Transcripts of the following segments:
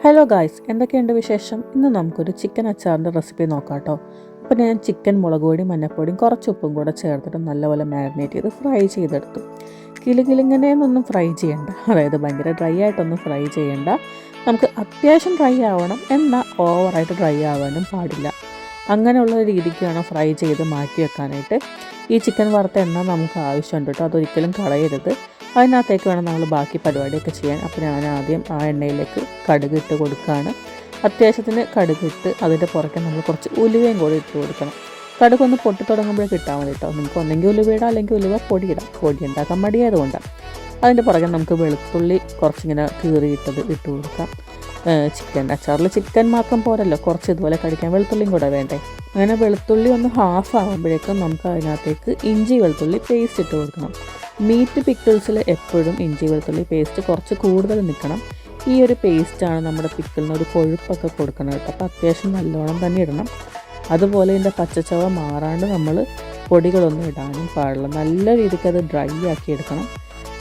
Hello guys, എന്തൊക്കെയുണ്ട് വിശേഷം? ഇന്ന് നമുക്കൊരു ചിക്കൻ അച്ചാറിൻ്റെ റെസിപ്പി നോക്കാം കേട്ടോ. അപ്പോൾ ഞാൻ ചിക്കൻ മുളക് പൊടിയും മഞ്ഞൾപ്പൊടിയും കുറച്ച് ഉപ്പും കൂടെ ചേർത്തിട്ട് നല്ലപോലെ മാരിനേറ്റ് ചെയ്ത് ഫ്രൈ ചെയ്തെടുത്തു. കിലുകിലിങ്ങനെയൊന്നും ഫ്രൈ ചെയ്യണ്ട, അതായത് ഭയങ്കര ഡ്രൈ ആയിട്ടൊന്നും ഫ്രൈ ചെയ്യണ്ട. നമുക്ക് അത്യാവശ്യം ഡ്രൈ ആവണം, എന്നാൽ ഓവറായിട്ട് ഡ്രൈ ആവാനും പാടില്ല. അങ്ങനെയുള്ള രീതിക്ക് വേണം ഫ്രൈ ചെയ്ത് മാറ്റി വെക്കാനായിട്ട്. ഈ ചിക്കൻ വറുത്ത എണ്ണ നമുക്ക് ആവശ്യമുണ്ട് കേട്ടോ, അതൊരിക്കലും കളയരുത്. അതിനകത്തേക്ക് വേണം നമ്മൾ ബാക്കി പരിപാടിയൊക്കെ ചെയ്യാൻ. അപ്പോൾ ഞാൻ ആദ്യം ആ എണ്ണയിലേക്ക് കടുക് ഇട്ട് കൊടുക്കുകയാണ്. അത്യാവശ്യത്തിന് കടുകിട്ട് അതിൻ്റെ പുറകെ നമ്മൾ കുറച്ച് ഉലുവയും കൂടി ഇട്ട് കൊടുക്കണം. കടുകൊന്ന് പൊട്ടി തുടങ്ങുമ്പോഴേക്ക് ഇട്ടാൽ മതി കേട്ടോ. നിങ്ങൾക്ക് ഒന്നെങ്കിൽ ഉലുവയിടാം, അല്ലെങ്കിൽ ഉലുവ പൊടിയിടാം. പൊടി ഉണ്ടാക്കാൻ മടിയായതുകൊണ്ടാണ്. അതിൻ്റെ പുറകെ നമുക്ക് വെളുത്തുള്ളി കുറച്ചിങ്ങനെ കീറിയിട്ടത് ഇട്ട് കൊടുക്കാം. ചിക്കൻ അച്ചാറിൽ ചിക്കൻ മാത്രം പോരല്ലോ, കുറച്ച് ഇതുപോലെ കഴിക്കാൻ വെളുത്തുള്ളിയും കൂടെ വേണ്ടേ. അങ്ങനെ വെളുത്തുള്ളി ഒന്ന് ഹാഫ് ആകുമ്പോഴേക്കും നമുക്ക് അതിനകത്തേക്ക് ഇഞ്ചി വെളുത്തുള്ളി പേസ്റ്റ് ഇട്ട് കൊടുക്കണം. മീറ്റ് പിക്കിൾസിൽ എപ്പോഴും ഇഞ്ചി വെളുത്തുള്ളി പേസ്റ്റ് കുറച്ച് കൂടുതൽ നിൽക്കണം. ഈ ഒരു പേസ്റ്റാണ് നമ്മുടെ പിക്കിളിന് ഒരു കൊഴുപ്പൊക്കെ കൊടുക്കണം കേട്ടോ. അപ്പോൾ അത്യാവശ്യം നല്ലോണം തന്നെ ഇടണം. അതുപോലെ ഇതിൻ്റെ പച്ചച്ചവ മാറാണ്ട് നമ്മൾ പൊടികളൊന്നും ഇടാനും പാടില്ല. നല്ല രീതിക്ക് അത് ഡ്രൈ ആക്കി എടുക്കണം.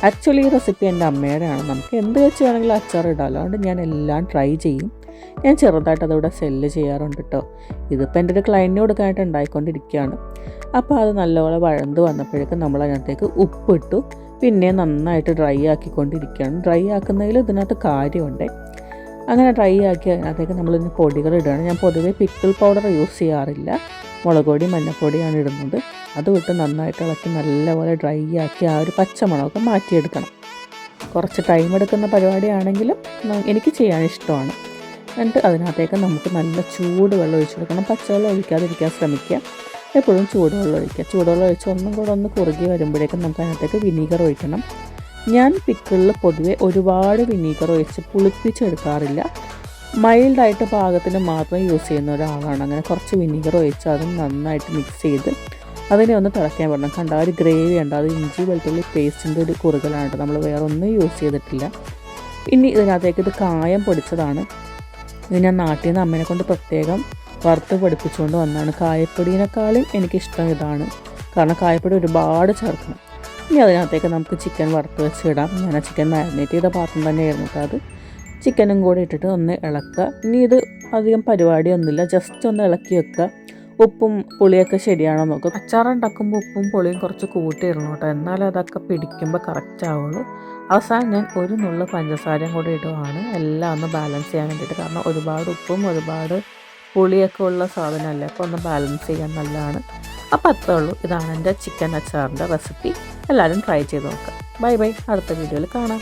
ആക്ച്വലി ഈ റെസിപ്പി എൻ്റെ അമ്മയുടെയാണ്. നമുക്ക് എന്ത് വെച്ച് വേണമെങ്കിലും അച്ചാർ ഇടാമല്ലോ. അതുകൊണ്ട് ഞാൻ എല്ലാം ട്രൈ ചെയ്യും. ഞാൻ ചെറുതായിട്ട് അതിവിടെ സെല്ല് ചെയ്യാറുണ്ട് കേട്ടോ. ഇതിപ്പോൾ എൻ്റെ ഒരു ക്ലയൻറ്റിന് കൊടുക്കാനായിട്ട് ഉണ്ടായിക്കൊണ്ടിരിക്കുകയാണ്. അപ്പോൾ അത് നല്ലപോലെ വഴണ്ട് വന്നപ്പോഴേക്കും നമ്മൾ അതിനകത്തേക്ക് ഉപ്പിട്ടു. പിന്നെ നന്നായിട്ട് ഡ്രൈ ആക്കിക്കൊണ്ടിരിക്കുകയാണ്. ഡ്രൈ ആക്കുന്നതിൽ ഇതിനകത്ത് കാര്യമുണ്ട്. അങ്ങനെ ഡ്രൈ ആക്കി അതിനകത്തേക്ക് നമ്മളിന്ന് പൊടികൾ ഇടുകയാണ്. ഞാൻ പൊതുവേ പിക്കിൾ പൗഡർ യൂസ് ചെയ്യാറില്ല. മുളക് പൊടി മഞ്ഞൾപ്പൊടിയാണ് ഇടുന്നത്. അത് വിട്ട് നന്നായിട്ട് ഇളക്കി നല്ലപോലെ ഡ്രൈ ആക്കി ആ ഒരു പച്ചമണമൊക്കെ മാറ്റിയെടുക്കണം. കുറച്ച് ടൈം എടുക്കുന്ന പരിപാടിയാണെങ്കിലും എനിക്ക് ചെയ്യാൻ ഇഷ്ടമാണ്. എന്നിട്ട് അതിനകത്തേക്ക് നമുക്ക് നല്ല ചൂടുവെള്ളം ഒഴിച്ചു കൊടുക്കണം. പച്ചവെള്ളം ഒഴിക്കാതിരിക്കാൻ ശ്രമിക്കുക. എപ്പോഴും ചൂടുവെള്ളം ഒഴിക്കുക. ചൂടുവെള്ളം ഒഴിച്ച് ഒന്നും കൂടെ ഒന്ന് കുറുകി വരുമ്പോഴേക്കും നമുക്ക് അതിനകത്തേക്ക് വിനീഗർ ഒഴിക്കണം. ഞാൻ പിക്കിളിൽ പൊതുവെ ഒരുപാട് വിനീഗർ ഒഴിച്ച് പുളിപ്പിച്ചെടുക്കാറില്ല. മൈൽഡായിട്ട് പാകത്തിന് മാത്രം യൂസ് ചെയ്യുന്ന ഒരാളാണ്. അങ്ങനെ കുറച്ച് വിനീഗർ ഒഴിച്ച് അതും നന്നായിട്ട് മിക്സ് ചെയ്ത് അതിനെ ഒന്ന് തിളയ്ക്കാൻ പറ്റണം. കണ്ട ഒരു ഗ്രേവി ഉണ്ട്, അത് ഇഞ്ചി വെളുത്തുള്ളി പേസ്റ്റിൻ്റെ ഒരു കുറുകലാണ്. നമ്മൾ വേറെ ഒന്നും യൂസ് ചെയ്തിട്ടില്ല. ഇനി ഇതിനകത്തേക്ക് ഇത് കായം പൊടിച്ചതാണ്. ഇത് ഞാൻ നാട്ടിൽ നിന്ന് അമ്മേനെ കൊണ്ട് പ്രത്യേകം വറുത്ത് പഠിപ്പിച്ചുകൊണ്ട് വന്നതാണ്. കായപ്പൊടിയേക്കാളും എനിക്കിഷ്ടം ഇതാണ്, കാരണം കായപ്പൊടി ഒരുപാട് ചേർക്കണം. ഇനി അതിനകത്തേക്ക് നമുക്ക് ചിക്കൻ വറുത്ത് വെച്ച് ഇടാം. ഞാൻ ആ ചിക്കൻ മാരിനേറ്റ് ചെയ്ത പാത്രം തന്നെയായിരുന്നു കേട്ടോ. അത് ചിക്കനും കൂടി ഇട്ടിട്ട് ഒന്ന് ഇളക്കുക. ഇനി ഇത് അധികം പരിപാടിയൊന്നുമില്ല, ജസ്റ്റ് ഒന്ന് ഇളക്കി വെക്കുക. ഉപ്പും പുളിയൊക്കെ ശരിയാണോ നോക്കുക. അച്ചാറുണ്ടാക്കുമ്പോൾ ഉപ്പും പുളിയും കുറച്ച് കൂട്ടിയിടണം കേട്ടോ, എന്നാലും അതൊക്കെ പിടിക്കുമ്പോൾ കറക്റ്റ് ആവുള്ളൂ. അവസാനം ഞാൻ ഒരു നുള്ള പഞ്ചസാരയും കൂടി ഇടുവാണ്, എല്ലാം ഒന്ന് ബാലൻസ് ചെയ്യാൻ വേണ്ടിയിട്ട്. കാരണം ഒരുപാട് ഉപ്പും ഒരുപാട് പുളിയൊക്കെ ഉള്ള സാധനമല്ലേ, അപ്പോൾ ഒന്ന് ബാലൻസ് ചെയ്യാൻ നല്ലതാണ്. അപ്പോൾ അത്രേ ഉള്ളൂ. ഇതാണ് എൻ്റെ ചിക്കൻ അച്ചാറിൻ്റെ റെസിപ്പി. എല്ലാവരും ട്രൈ ചെയ്ത് നോക്കാം. ബൈ ബൈ, അടുത്ത വീഡിയോയിൽ കാണാം.